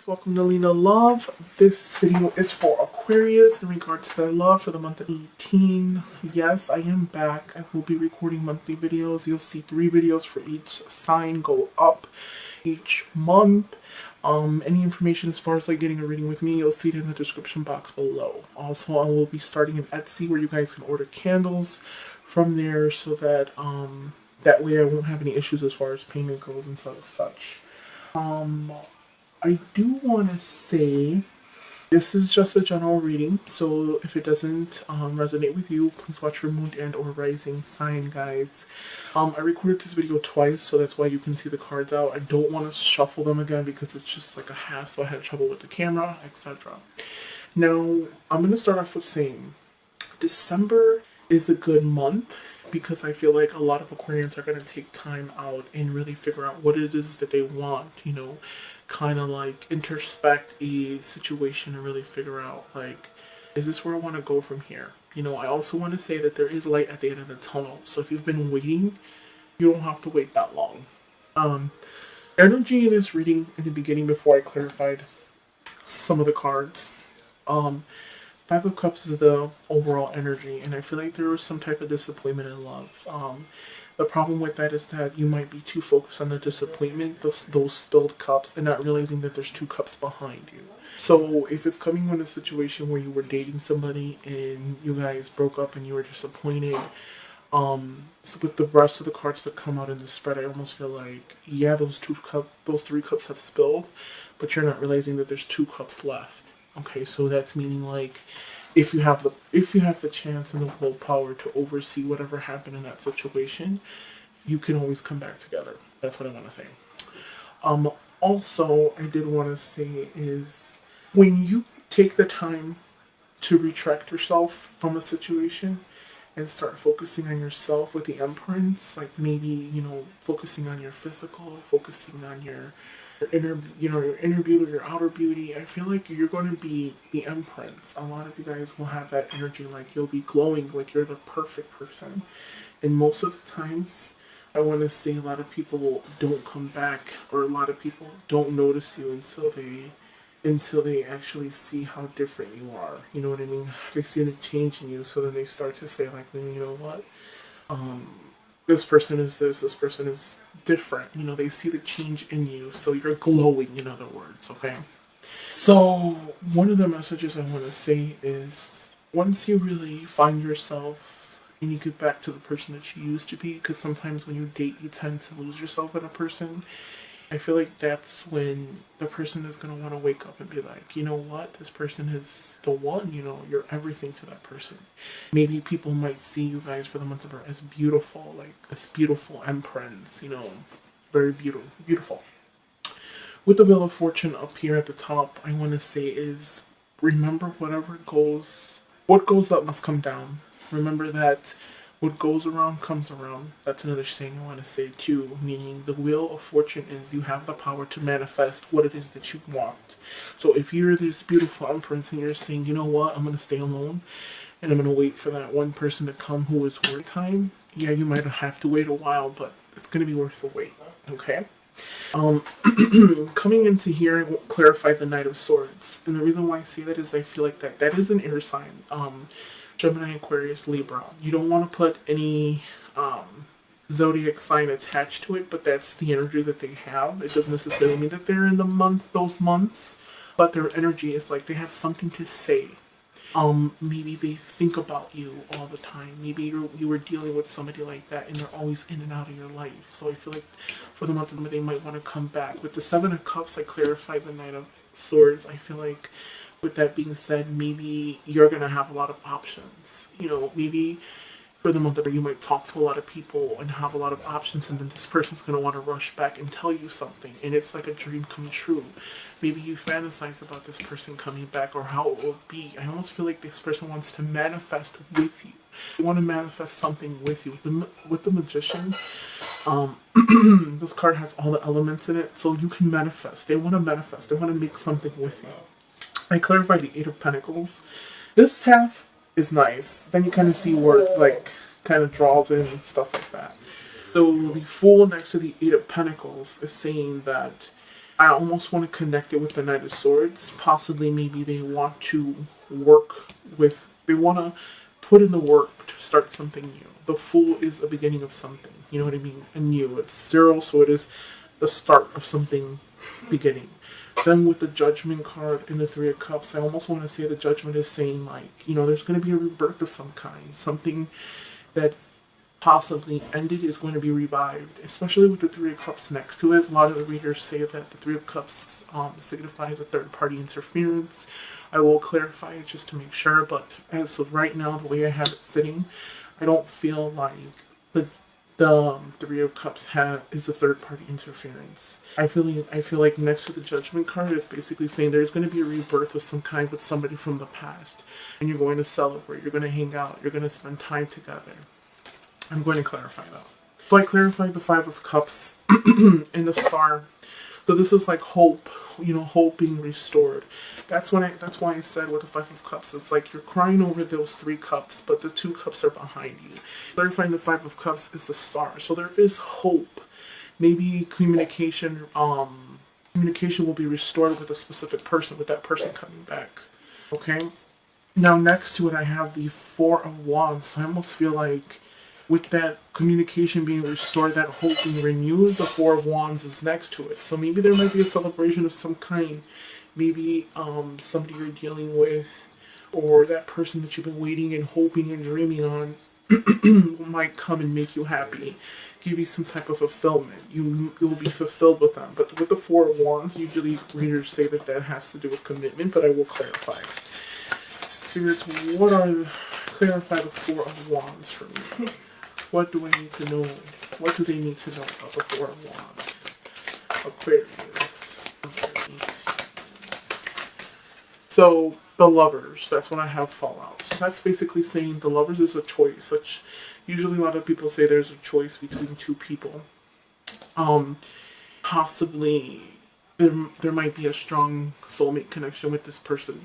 welcome to Lena Love. This video is for Aquarius in regards to their love for the month of 18. Yes, I am back. I will be recording monthly videos. You'll see 3 videos for each sign go up each month. Any information as far as like getting a reading with me, you'll see it in the description box below. Also, I will be starting an Etsy where you guys can order candles from there so that that way I won't have any issues as far as payment goes and such. I do want to say this is just a general reading, so if it doesn't resonate with you, please watch your moon and or rising sign, guys. I recorded this video twice, so that's why you can see the cards out. I don't want to shuffle them again because it's just like a hassle. I had trouble with the camera, etc. Now, I'm going to start off with saying December is a good month because I feel like a lot of Aquarians are going to take time out and really figure out what it is that they want, you know, kind of like introspect a situation and really figure out, like, is this where I want to go from here? You know, I also want to say that there is light at the end of the tunnel. So if you've been waiting, you don't have to wait that long. Energy in this reading in the beginning before I clarified some of the cards. 5 of Cups is the overall energy, and I feel like there was some type of disappointment in love. The problem with that is that you might be too focused on the disappointment, those spilled cups, and not realizing that there's 2 cups behind you. So if it's coming from a situation where you were dating somebody and you guys broke up and you were disappointed, so with the rest of the cards that come out in the spread, I almost feel like, yeah, those 3 cups have spilled, but you're not realizing that there's 2 cups left. Okay, so that's meaning like if you have the chance and the willpower to oversee whatever happened in that situation, you can always come back together. That's what I want to say. Also, I did want to say is when you take the time to retract yourself from a situation and start focusing on yourself with the Empress, like maybe, you know, focusing on your physical, focusing on your inner beauty, your outer beauty, I feel like you're going to be the Empress. A lot of you guys will have that energy, like you'll be glowing, like you're the perfect person. And most of the times, I want to say a lot of people don't come back, or a lot of people don't notice you until they actually see how different you are. You know what I mean? They see the change in you, so then they start to say like, well, you know what? This person is this person is different. You know, they see the change in you, so you're glowing, in other words, okay? So, one of the messages I want to say is, once you really find yourself and you get back to the person that you used to be, because sometimes when you date, you tend to lose yourself in a person, I feel like that's when the person is going to want to wake up and be like, you know what, this person is the one, you know, you're everything to that person. Maybe people might see you guys for the month of April as beautiful, like this beautiful Empress, you know, very beautiful. With the Wheel of Fortune up here at the top, I want to say is, remember what goes up must come down. Remember that what goes around comes around. That's another saying I want to say too, meaning the Wheel of Fortune is you have the power to manifest what it is that you want. So if you're this beautiful Empress and you're saying, you know what, I'm going to stay alone and I'm going to wait for that one person to come who is worth time, yeah, you might have to wait a while, but it's going to be worth the wait, okay? Coming into here, I will clarify the Knight of Swords. And the reason why I say that is I feel like that is an air sign. Gemini, Aquarius, Libra. You don't want to put any zodiac sign attached to it, but that's the energy that they have. It doesn't necessarily mean that they're in those months, but their energy is like they have something to say. Maybe they think about you all the time. Maybe you were dealing with somebody like that and they're always in and out of your life. So I feel like for the month of May, they might want to come back. With the 7 of Cups, I clarified the Knight of Swords. I feel like with that being said, maybe you're going to have a lot of options. You know, maybe for the month of May, you might talk to a lot of people and have a lot of options, and then this person's going to want to rush back and tell you something. And it's like a dream come true. Maybe you fantasize about this person coming back or how it will be. I almost feel like this person wants to manifest with you. They want to manifest something with you. With the Magician, this card has all the elements in it, so you can manifest. They want to manifest. They want to make something with you. I clarified the 8 of Pentacles. This half is nice. Then you kind of see where it like kind of draws in and stuff like that. So the Fool next to the 8 of Pentacles is saying that I almost want to connect it with the Knight of Swords. Possibly, maybe they want to work with, they want to put in the work to start something new. The Fool is the beginning of something. You know what I mean? A new. It's 0, so it is the start of something beginning. Then with the Judgment card and the Three of Cups, I almost want to say the Judgment is saying, like, you know, there's going to be a rebirth of some kind. Something that possibly ended is going to be revived, especially with the Three of Cups next to it. A lot of the readers say that the Three of Cups signifies a third-party interference. I will clarify it just to make sure, but as of right now, the way I have it sitting, I don't feel like the Three of Cups is a third-party interference. I feel like next to the Judgment card, it's basically saying there's going to be a rebirth of some kind with somebody from the past, and you're going to celebrate, you're going to hang out, you're going to spend time together. I'm going to clarify that. So I clarified the Five of Cups and the Star. So this is like hope, you know, hope being restored. That's why I said with the Five of Cups, it's like you're crying over those 3 cups, but the 2 cups are behind you. Clarifying the Five of Cups is the Star. So there is hope. Maybe communication will be restored with a specific person, with that person coming back. Okay? Now next to it I have the Four of Wands. So I almost feel like with that communication being restored, that hope being renewed, the Four of Wands is next to it. So maybe there might be a celebration of some kind. Maybe somebody you're dealing with, or that person that you've been waiting and hoping and dreaming on might come and make you happy, give you some type of fulfillment. You will be fulfilled with them. But with the Four of Wands, usually readers say that has to do with commitment, but I will clarify. Spirits, clarify the Four of Wands for me. What do I need to know? What do they need to know about the Four of Wands? Aquarius. So, the Lovers. That's when I have Fallout. So that's basically saying the Lovers is a choice. Which usually a lot of people say there's a choice between 2 people. Possibly there might be a strong soulmate connection with this person.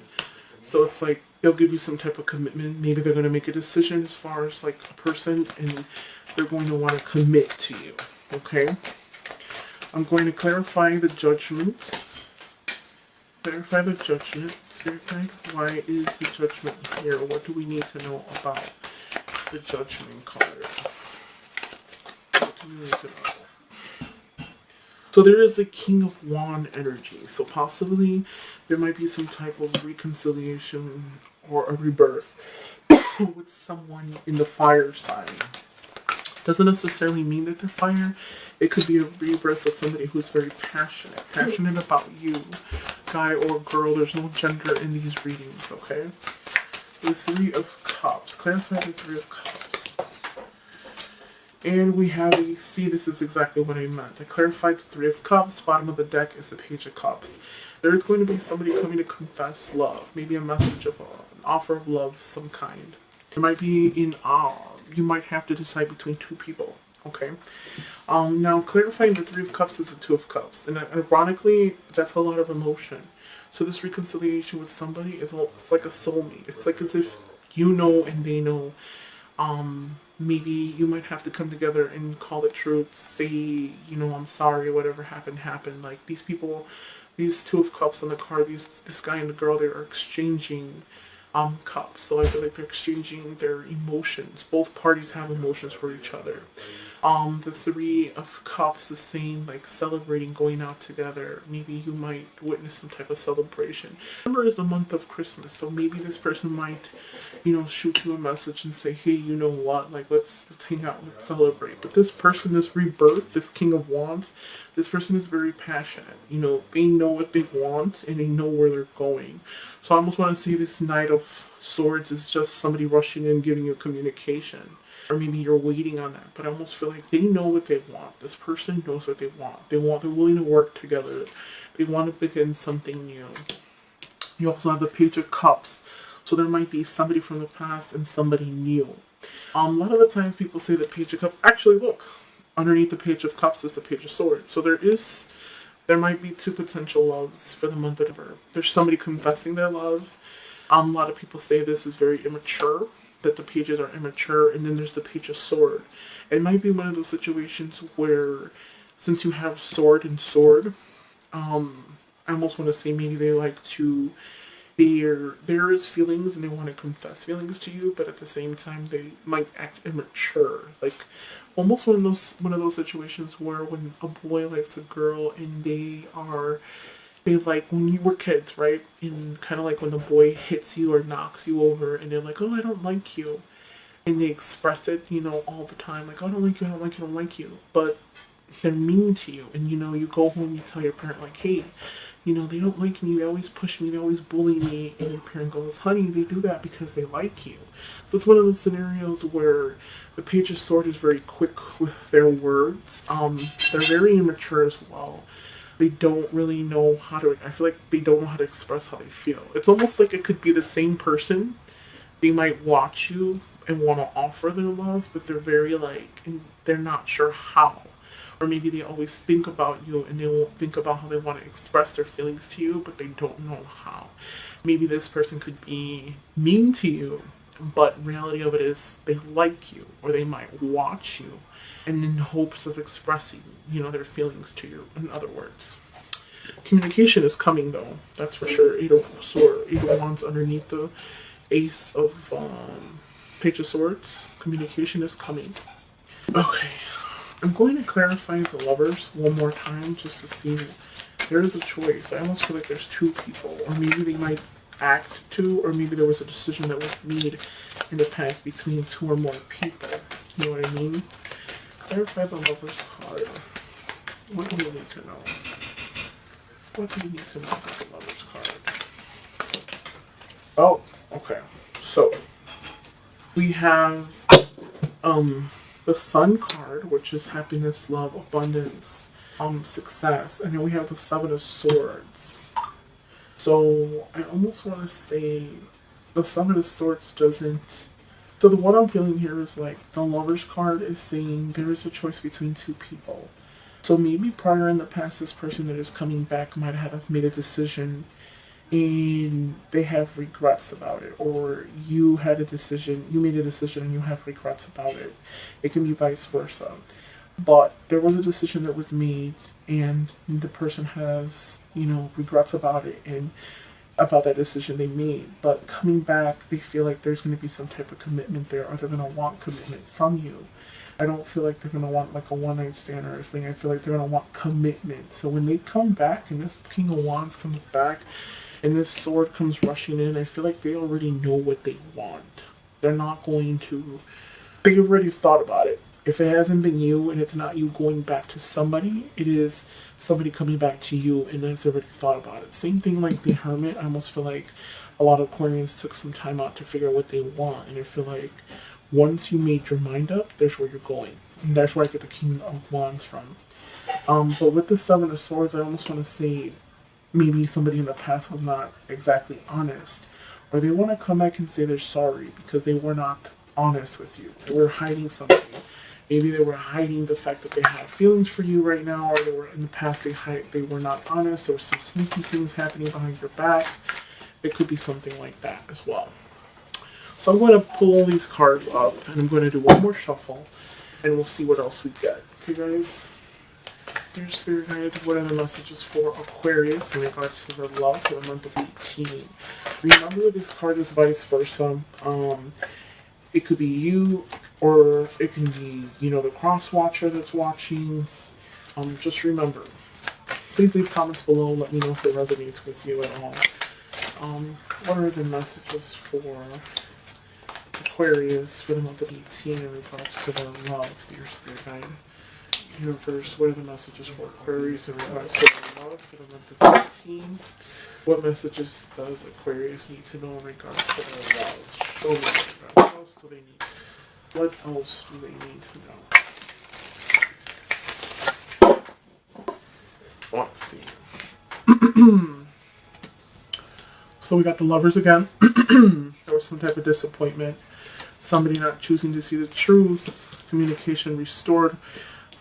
So it's like they'll give you some type of commitment. Maybe they're going to make a decision as far as like a person, and they're going to want to commit to you. Okay? I'm going to clarify the Judgment. Clarify the Judgment. Clarify why is the Judgment here? What do we need to know about the Judgment card? What do we need to know? So there is a King of Wand energy. So possibly there might be some type of reconciliation or a rebirth with someone in the fire sign. Doesn't necessarily mean that they're fire. It could be a rebirth with somebody who's very passionate about you, guy or girl. There's no gender in these readings, okay? The Three of Cups. Clarify the Three of Cups. And we have see, this is exactly what I meant. I clarified the Three of Cups. Bottom of the deck is the Page of Cups. There is going to be somebody coming to confess love. Maybe a message of an offer of love of some kind. It might be in you might have to decide between 2 people. Okay. Now clarifying the Three of Cups is the Two of Cups. And ironically, that's a lot of emotion. So this reconciliation with somebody it's like a soulmate. It's like as if you know and they know. Maybe you might have to come together and call it truth, say, you know, I'm sorry, whatever happened. Like these people, these Two of Cups on the card, this guy and the girl, they are exchanging cups. So I feel like they're exchanging their emotions. Both parties have emotions for each other. The Three of Cups is saying like celebrating, going out together. Maybe you might witness some type of celebration. December is the month of Christmas, so maybe this person might, you know, shoot you a message and say, hey, you know what, like let's hang out, let's celebrate. But this person, this rebirth, this King of Wands, this person is very passionate. You know, they know what they want and they know where they're going. So I almost want to say this Knight of Swords is just somebody rushing in, giving you communication. Or maybe you're waiting on that, but I almost feel like they know what they want. This person knows what they want. They're willing to work together. They want to begin something new. You also have the Page of Cups. So there might be somebody from the past and somebody new. A lot of the times people say the Page of Cups. Actually, look, underneath the Page of Cups is the Page of Swords. So there might be 2 potential loves for the month of November. There's somebody confessing their love. A lot of people say this is very immature, that the pages are immature, and then there's the Page of Sword. It might be one of those situations where, since you have sword and sword, I almost want to say maybe they like to, there is feelings and they want to confess feelings to you, but at the same time they might act immature. Like almost one of those situations where when a boy likes a girl and they like when you were kids, right? And kind of like when the boy hits you or knocks you over and they're like, oh, I don't like you. And they express it, all the time. Like, oh, I don't like you, I don't like you, I don't like you. But they're mean to you. And, you go home, you tell your parent, like, hey, they don't like me, they always push me, they always bully me. And your parent goes, honey, they do that because they like you. So it's one of those scenarios where the Page of Swords is very quick with their words. They're very immature as well. They don't really know how to, I feel like they don't know how to express how they feel. It's almost like it could be the same person. They might watch you and want to offer their love, but they're very and they're not sure how. Or maybe they always think about you and they won't think about how they want to express their feelings to you, but they don't know how. Maybe this person could be mean to you, but reality of it is they like you, or they might watch you and in hopes of expressing, their feelings to you, in other words. Communication is coming though, that's for sure. Eight of Wands underneath the Ace of Page of Swords. Communication is coming. Okay. I'm going to clarify the Lovers one more time just to see there is a choice. I almost feel like there's two people, or maybe they might act two, or maybe there was a decision that was made in the past between two or more people. You know what I mean? Clarify the Lovers card. What do you need to know? What do you need to know about the Lovers card? Oh, okay. So, we have the Sun card, which is happiness, love, abundance, success. And then we have the Seven of Swords. So I almost want to say the Seven of Swords doesn't. So what I'm feeling here is like the Lovers card is saying there is a choice between two people. So maybe prior in the past, this person that is coming back might have made a decision and they have regrets about it, or you made a decision and you have regrets about it. It can be vice versa. But there was a decision that was made and the person has, regrets about it and about that decision they made. But coming back, they feel like there's going to be some type of commitment there, or they're going to want commitment from you. I don't feel like they're going to want like a one-night stand or anything. I feel like they're going to want commitment. So when they come back and this King of Wands comes back, and this sword comes rushing in, I feel like they already know what they want. They're not going to... They've already thought about it. If it hasn't been you, and it's not you going back to somebody, it is somebody coming back to you, and has already thought about it. Same thing like the Hermit. I almost feel like a lot of Aquarians took some time out to figure out what they want. And I feel like once you made your mind up, there's where you're going. And that's where I get the King of Wands from. But with the Seven of Swords, I almost want to say... maybe somebody in the past was not exactly honest, or they want to come back and say they're sorry because they were not honest with you. They were hiding something. Maybe they were hiding the fact that they had feelings for you right now, or they were in the past they were not honest. There were some sneaky things happening behind your back. It could be something like that as well. So I'm going to pull all these cards up, and I'm going to do one more shuffle, and we'll see what else we get. Okay, guys? Here's Spirit Guide. What are the messages for Aquarius in regards to their love for the month of 18? Remember, this card is vice versa. It could be you, or it can be, the cross watcher that's watching. Just remember. Please leave comments below. Let me know if it resonates with you at all. What are the messages for Aquarius for the month of 18 in regards to their love, dear Spirit Guide? Universe, what are the messages for Aquarius in regards to their love for the month of 18? What messages does Aquarius need to know in regards to their love? Show me. What else do they need? What else do they need to know? Let's see. So we got the Lovers again. There was some type of disappointment. Somebody not choosing to see the truth. Communication restored.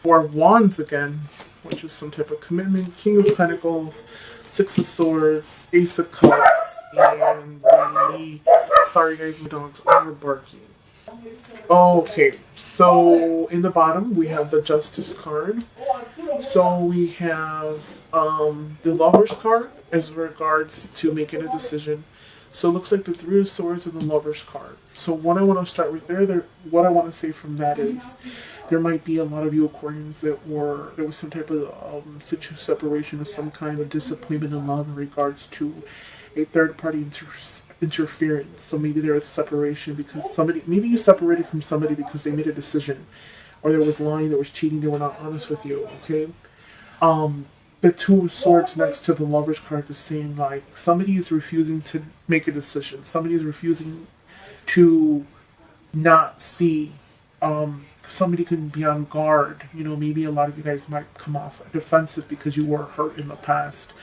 Four of Wands again, which is some type of commitment. King of Pentacles, Six of Swords, Ace of Cups, and the... Sorry guys, my dogs are barking. Okay, so in the bottom we have the Justice card. So we have The Lover's card is regards to making a decision. So it looks like the Three of Swords and the Lover's card. So what I want to start with there, what I want to say from that is there might be a lot of you Aquarians there was some type of separation or some kind of disappointment in love in regards to a third party interference. So maybe there was separation because maybe you separated from somebody because they made a decision, or there was lying, there was cheating, they were not honest with you. Okay. The Two of Swords next to the Lover's card is saying like somebody is refusing to make a decision. Somebody is refusing to not see. Somebody can be on guard. You know, maybe a lot of you guys might come off defensive because you were hurt in the past.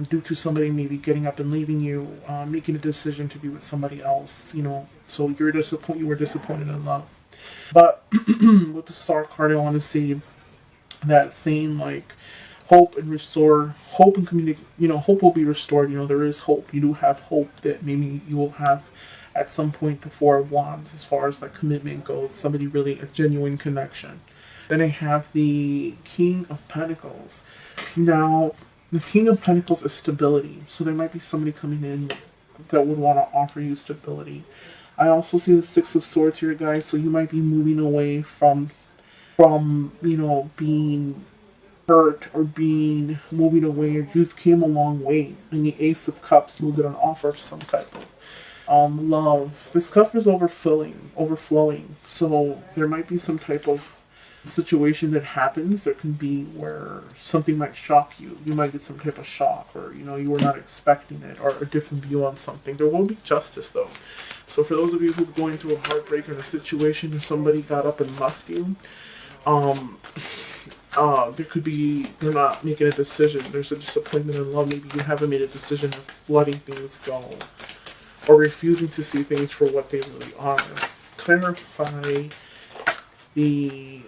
Due to somebody maybe getting up and leaving you, making a decision to be with somebody else. You know, so you were disappointed in love. But with the Star card, I want to see that same like hope and restore, hope and communicate. You know, hope will be restored. You know, there is hope. You do have hope that maybe you will have at some point the Four of Wands as far as like commitment goes. Somebody really a genuine connection. Then I have the King of Pentacles. Now, the King of Pentacles is stability. So there might be somebody coming in that would want to offer you stability. I also see the Six of Swords here, guys. So you might be moving away from you know, being hurt or moving away, or you've came a long way. And the Ace of Cups will get an offer of some type of love. This cup is overflowing. So there might be some type of situation that happens. There can be where something might shock you. You might get some type of shock, or you know, you were not expecting it, or a different view on something. There will be justice though. So for those of you who are going through a heartbreak in a situation where somebody got up and left you, there could be, they're not making a decision. There's a disappointment in love. Maybe you haven't made a decision of letting things go, or refusing to see things for what they really are. Clarify the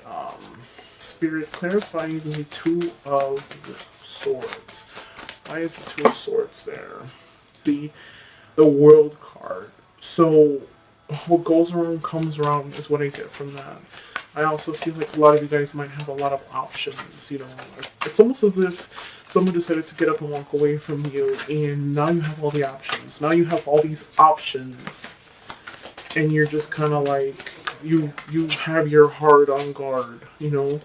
Spirit, clarifying the Two of Swords. Why is the Two of Swords there? The World card. So what goes around comes around is what I get from that. I also feel like a lot of you guys might have a lot of options. You know, it's almost as if someone decided to get up and walk away from you, and now you have all the options. Now you have all these options, and you're just kind of like, you have your heart on guard, you know,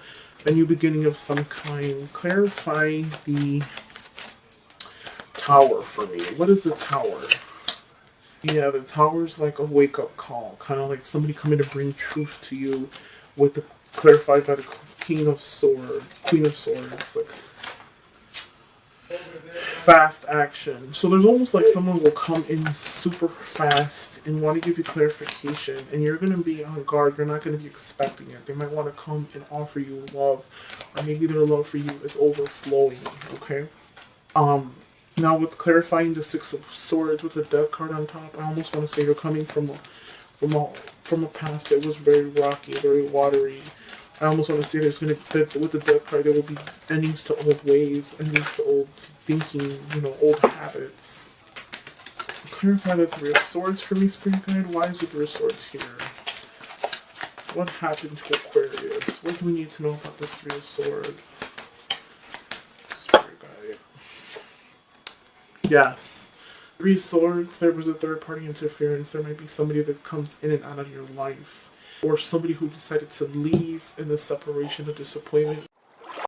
a new beginning of some kind. Clarify the Tower for me. What is the Tower? Yeah, the Tower's like a wake-up call, kind of like somebody coming to bring truth to you, with the clarified by the Queen of Swords, like fast action. So there's almost like someone will come in super fast and want to give you clarification, and you're going to be on guard. You're not going to be expecting it. They might want to come and offer you love, or maybe their love for you is overflowing. Okay. Now with clarifying the Six of Swords with the Death card on top, I almost want to say you're coming from a past that was very rocky, very watery. I almost want to say there's with the Death card, there will be endings to old ways, endings to old thinking, you know, old habits. Clarify the Three of Swords for me, Spirit Guide. Why is the Three of Swords here? What happened to Aquarius? What do we need to know about this Three of Swords? Spirit Guide. Yes. Three of Swords, there was a third party interference. There might be somebody that comes in and out of your life, or somebody who decided to leave in the separation, the disappointment.